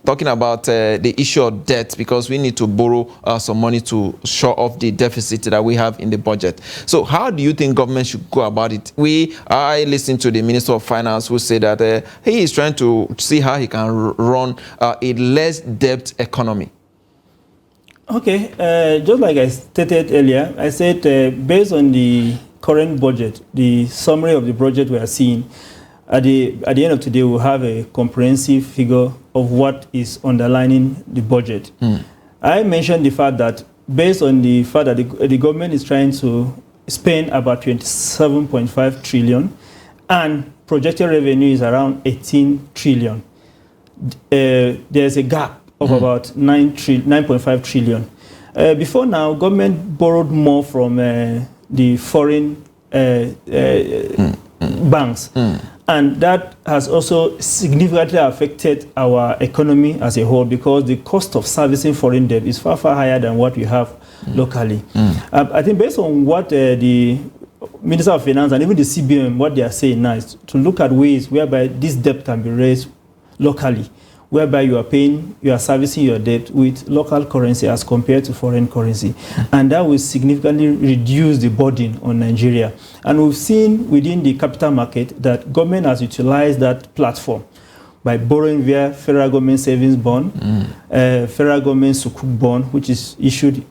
talking about the issue of debt, because we need to borrow some money to shore off the deficit that we have in the budget. So how do you think government should go about it? I listened to the Minister of Finance who said that he is trying to see how he can run a less debt economy. Okay, just like I stated earlier, I said based on the current budget, the summary of the budget we are seeing, at the end of today, we'll have a comprehensive figure of what is underlining the budget. I mentioned the fact that based on the fact that the government is trying to spend about 27.5 trillion and projected revenue is around 18 trillion. There's a gap of about 9.5 trillion. Before now, government borrowed more from the foreign banks. And that has also significantly affected our economy as a whole, because the cost of servicing foreign debt is far, far higher than what we have locally. I think based on what the Minister of Finance and even the CBN, what they are saying now is to look at ways whereby this debt can be raised locally, whereby you are servicing your debt with local currency as compared to foreign currency. And that will significantly reduce the burden on Nigeria. And we've seen within the capital market that government has utilized that platform by borrowing via federal government savings bond, federal government sukuk bond, which is issued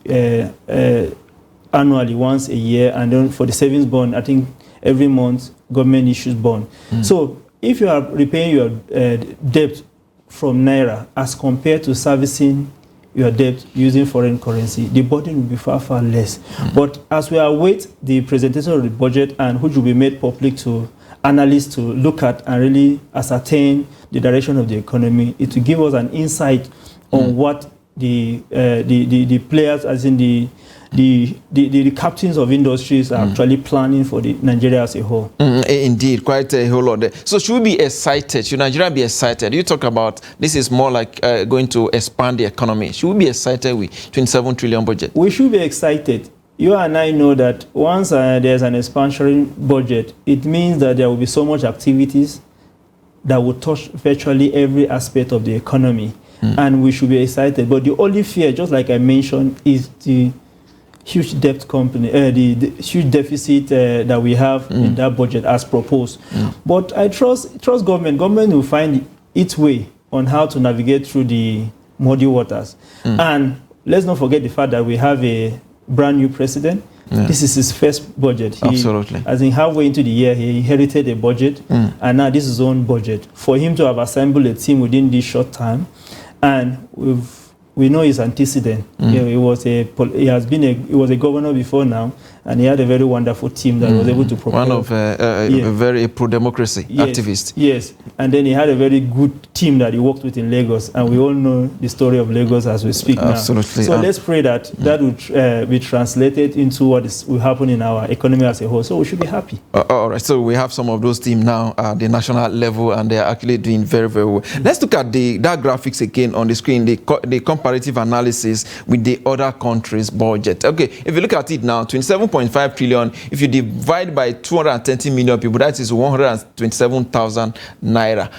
annually once a year. And then for the savings bond, I think every month government issues bond. So if you are repaying your debt from Naira as compared to servicing your debt using foreign currency, the burden will be far, far less. But as we await the presentation of the budget, and which will be made public to analysts to look at and really ascertain the direction of the economy, it will give us an insight on what the players, as in the captains of industries, are actually planning for the Nigeria as a whole. Indeed, quite a whole lot there. So should we be excited? Should Nigeria be excited? You talk about this is more like going to expand the economy. Should we be excited with 27 trillion budget? We should be excited. You and I know that once there's an expansionary budget, it means that there will be so much activities that will touch virtually every aspect of the economy. And we should be excited. But the only fear, just like I mentioned, is the huge debt the huge deficit that we have in that budget as proposed. But I trust government. Government will find its way on how to navigate through the muddy waters. And let's not forget the fact that we have a brand new president. This is his first budget. Absolutely. As in halfway into the year, he inherited a budget, and now this is his own budget. For him to have assembled a team within this short time, and we know his antecedent. He was a governor before now, and he had a very wonderful team that was able to propel. One of a very pro-democracy activist. Yes, and then he had a very good team that he worked with in Lagos, and we all know the story of Lagos as we speak now. Absolutely. So let's pray that that will be translated into what will happen in our economy as a whole. So we should be happy. All right, so we have some of those teams now at the national level, and they are actually doing very, very well. Let's look at that graphics again on the screen, the comparative analysis with the other countries' budget. Okay, if you look at it now, 27.5 trillion, if you divide by 230 million people, that is 127,000 naira.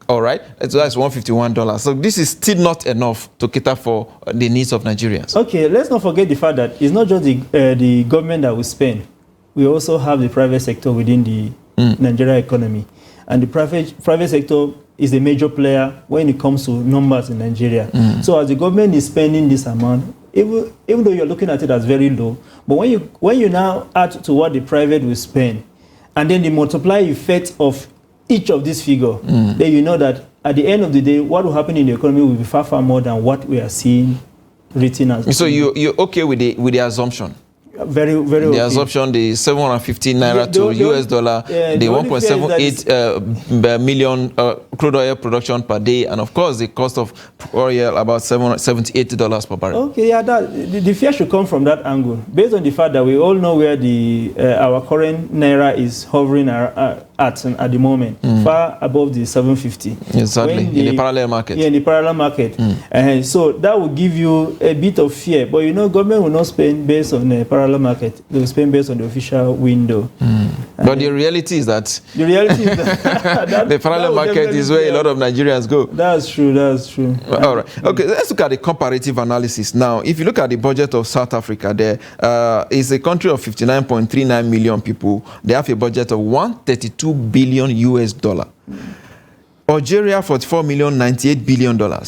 All right, so that's $151. So this is still not enough to cater for the needs of Nigerians. Okay, let's not forget the fact that it's not just the government that will spend. We also have the private sector within the Nigeria economy. And the private sector is a major player when it comes to numbers in Nigeria. So as the government is spending this amount, even though you're looking at it as very low, but when you now add to what the private will spend, and then the multiplier effect of each of these figures, then you know that at the end of the day, what will happen in the economy will be far, far more than what we are seeing written as. So you're okay with the assumption? Very, very the assumption, the 750 naira to US dollar, the 1.78 million crude oil production per day, and of course the cost of oil about $78 per barrel. Okay, yeah, the fear should come from that angle, based on the fact that we all know where our current naira is hovering at the moment, far above the 750. Exactly, in the parallel market. Yeah, in the parallel market. So that will give you a bit of fear, but you know, government will not spend based on parallel parallel market. They will spend based on the official window. But the reality is that the reality is that the parallel market is where a lot of Nigerians go. That's true. That's true. All right. Okay. Let's look at the comparative analysis now. If you look at the budget of South Africa, there is a country of 59.39 million people. They have a budget of $132 billion US. Algeria, 44 million, $98 billion.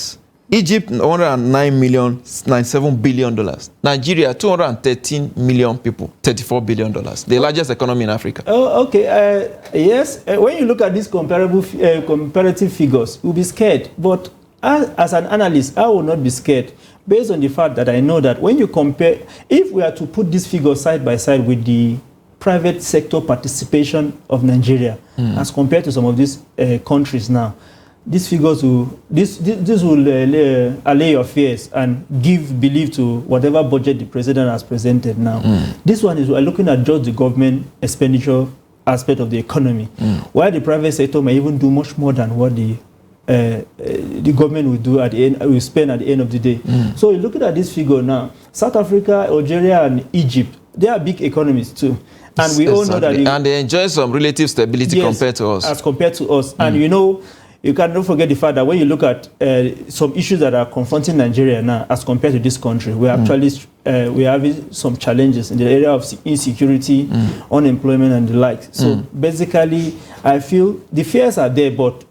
Egypt, 109 million, $97 billion. Nigeria, 213 million people, $34 billion. The largest economy in Africa. Oh, okay. Yes. When you look at these comparative figures, you'll be scared. But as an analyst, I will not be scared based on the fact that I know that when you compare, if we are to put these figures side by side with the private sector participation of Nigeria as compared to some of these countries now, these figures will allay your fears and give belief to whatever budget the president has presented now. This one is we're looking at just the government expenditure aspect of the economy, while the private sector may even do much more than what the government will do at the end, will spend at the end of the day. So you're looking at this figure now. South Africa, Algeria, and Egypt, they are big economies too. And we all know that and they enjoy some relative stability compared to us. As compared to us. And you know, you cannot forget the fact that when you look at some issues that are confronting Nigeria now as compared to this country, we actually we are having some challenges in the area of insecurity, unemployment, and the like. So basically, I feel the fears are there, but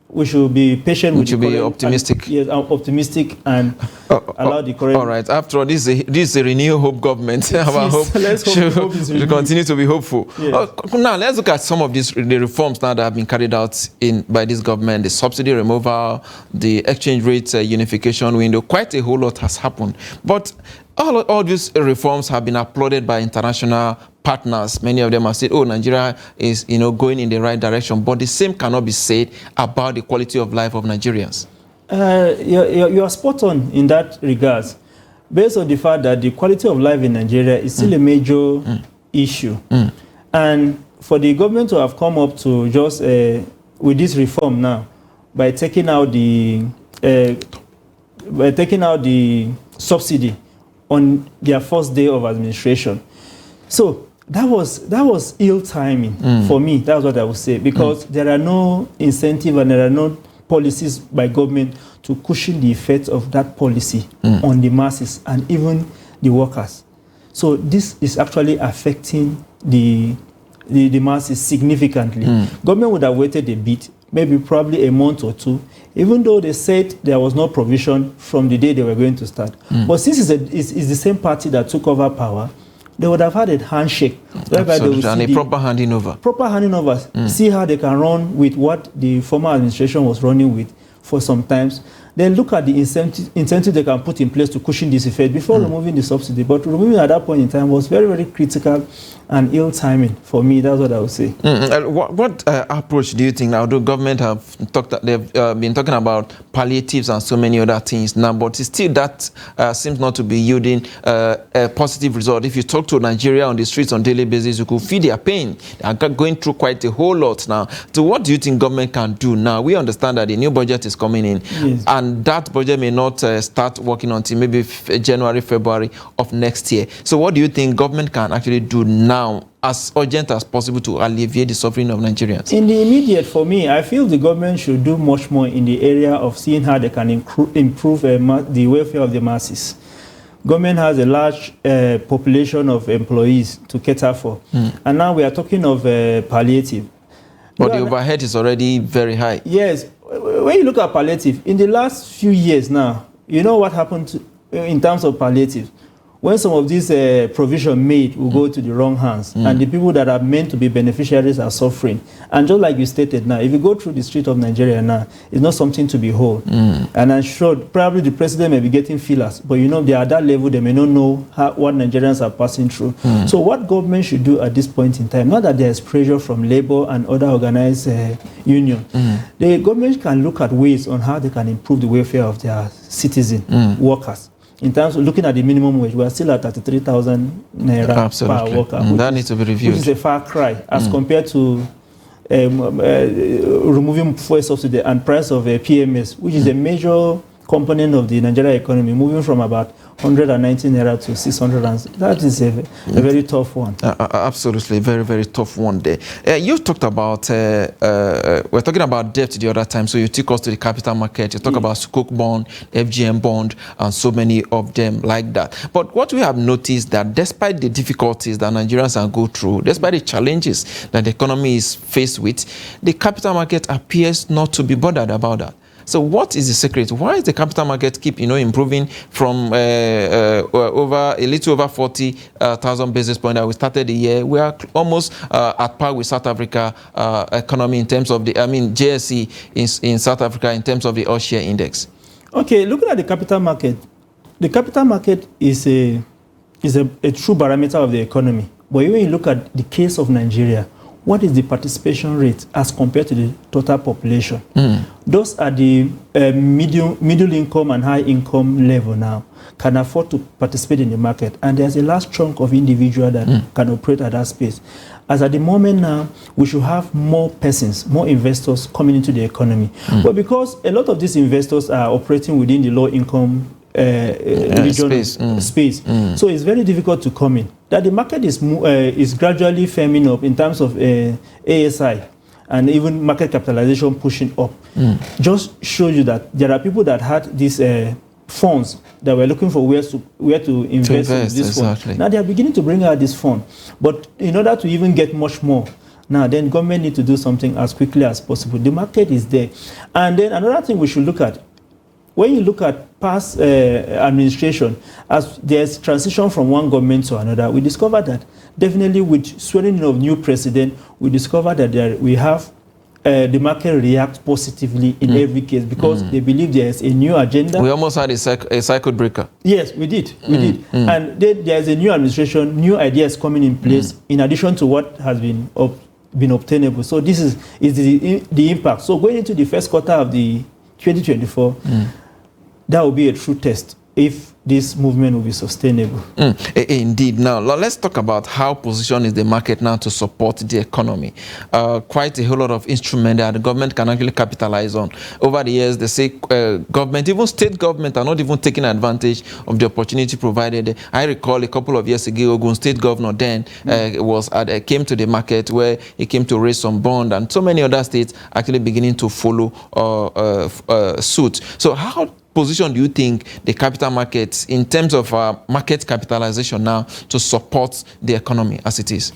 we should be patient. We should be optimistic. Yes, optimistic and allow the current. All right. After all, this is a renewed hope government. Our hope should continue to be hopeful. Yes. Now, let's look at some of the reforms now that have been carried out by this government. The subsidy removal, the exchange rate unification window. Quite a whole lot has happened. But all these reforms have been applauded by international partners. Many of them have said, oh, Nigeria is going in the right direction. But the same cannot be said about the quality of life of Nigerians. You are spot on in that regard. Based on the fact that the quality of life in Nigeria is still a major issue. And for the government to have come up to just with this reform now, by taking out the subsidy on their first day of administration. So that was ill timing for me. That's what I would say, because there are no incentive and there are no policies by government to cushion the effects of that policy on the masses and even the workers. So this is actually affecting the masses significantly. Government would have waited a bit, maybe probably a month or two, even though they said there was no provision from the day they were going to start. But since it's the same party that took over power, they would have had a handshake. Absolutely, and a proper handing over. Proper handing over. See how they can run with what the former administration was running with for some times. Then look at the incentive they can put in place to cushion this effect before removing the subsidy. But removing at that point in time was very, very critical and ill timing for me. That's what I would say. What approach do you think now? The government they've been talking about palliatives and so many other things now, but still that seems not to be yielding a positive result. If you talk to Nigeria on the streets on a daily basis, you could feel their pain. They are going through quite a whole lot now. So what do you think government can do now? We understand that the new budget is coming in, and that budget may not start working until maybe January, February of next year. So what do you think government can actually do now as urgent as possible to alleviate the suffering of Nigerians? In the immediate, for me, I feel the government should do much more in the area of seeing how they can improve the welfare of the masses. Government has a large population of employees to cater for. And now we are talking of palliative. But the overhead is already very high. Yes. When you look at palliative, in the last few years now, you know what happened in terms of palliative? When some of these provision made will go to the wrong hands, and the people that are meant to be beneficiaries are suffering. And just like you stated now, if you go through the street of Nigeria now, it's not something to behold. And I'm sure probably the president may be getting feelers, but you know, they are at that level, they may not know what Nigerians are passing through. So what government should do at this point in time, not that there is pressure from labor and other organized union, the government can look at ways on how they can improve the welfare of their citizen workers. In terms of looking at the minimum wage, we are still at 33,000 naira per worker. That needs to be reviewed. Which is a far cry as compared to removing fuel subsidy and price of PMS, which is a major component of the Nigeria economy, moving from about 119 naira to 600. That is a very tough one. Absolutely, very, very tough one there. You talked about, we're talking about debt the other time, so you took us to the capital market. You talk about Sukuk bond, FGM bond, and so many of them like that. But what we have noticed that despite the difficulties that Nigerians are going through, despite the challenges that the economy is faced with, the capital market appears not to be bothered about that. So what is the secret? Why is the capital market keep, improving from over a little over 40,000 basis points that we started the year? We are almost at par with South Africa economy in terms of the, JSE in South Africa in terms of the all-share index. Okay, looking at the capital market is a true barometer of the economy. But when you look at the case of Nigeria, what is the participation rate as compared to the total population? Those are the middle income and high income level now can afford to participate in the market. And there's a large chunk of individuals that can operate at that space. As at the moment now, we should have more persons, more investors coming into the economy. But because a lot of these investors are operating within the low income region space. So it's very difficult to come in. That the market is gradually firming up in terms of ASI and even market capitalization pushing up. Just show you that there are people that had these funds that were looking for where to invest in this fund. Now they are beginning to bring out this fund. But in order to even get much more, now then government need to do something as quickly as possible. The market is there. And then another thing we should look at, when you look at past administration, as there's transition from one government to another, we discover that definitely with swearing in of new president, we discover that we have the market react positively in every case because they believe there's a new agenda. We almost had a circuit breaker. Yes, we did. And then there's a new administration, new ideas coming in place in addition to what has been obtainable. So this is the impact. So going into the first quarter of the 2024, that will be a true test if this movement will be sustainable. Indeed. Now, let's talk about how positioned is the market now to support the economy. Quite a whole lot of instruments that the government can actually capitalize on. Over the years, they say government, even state government, are not even taking advantage of the opportunity provided. I recall a couple of years ago, Ogun State Governor then came to the market where he came to raise some bond, and so many other states actually beginning to follow suit. So how position do you think the capital markets in terms of market capitalization now to support the economy as it is?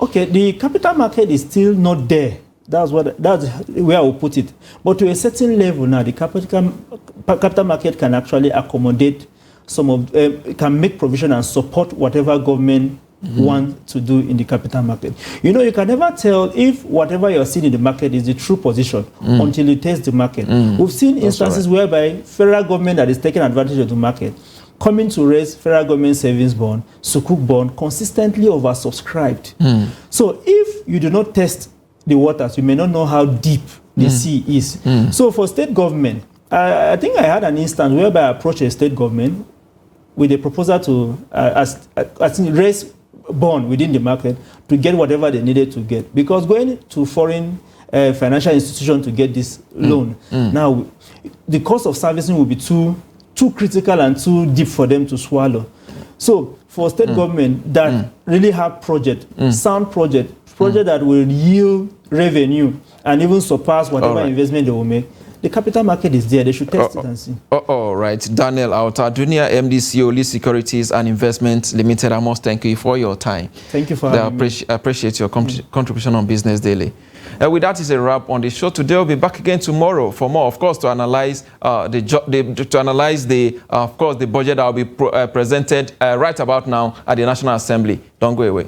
Okay, the capital market is still not there. That's where I will put it. But to a certain level now, the capital market can actually accommodate can make provision and support whatever government want to do in the capital market. You can never tell if whatever you're seeing in the market is the true position until you test the market. We've seen instances whereby federal government that is taking advantage of the market coming to raise federal government savings bond, Sukuk bond, consistently oversubscribed. So if you do not test the waters, you may not know how deep the sea is. So for state government, I think I had an instance whereby I approached a state government with a proposal to raise bond within the market to get whatever they needed to get. Because going to foreign financial institution to get this loan, now the cost of servicing will be too critical and too deep for them to swallow. So for state government that really have sound project that will yield revenue and even surpass whatever investment they will make, the capital market is there. They should test it and see. All right. Daniel Auta Duniya, MD, CEO, Lead Securities and Investment Limited. I must thank you for your time. Thank you for having me. I appreciate your contribution on Business Daily. With that is a wrap on the show today. We'll be back again tomorrow for more, of course, to analyze the budget that will be presented right about now at the National Assembly. Don't go away.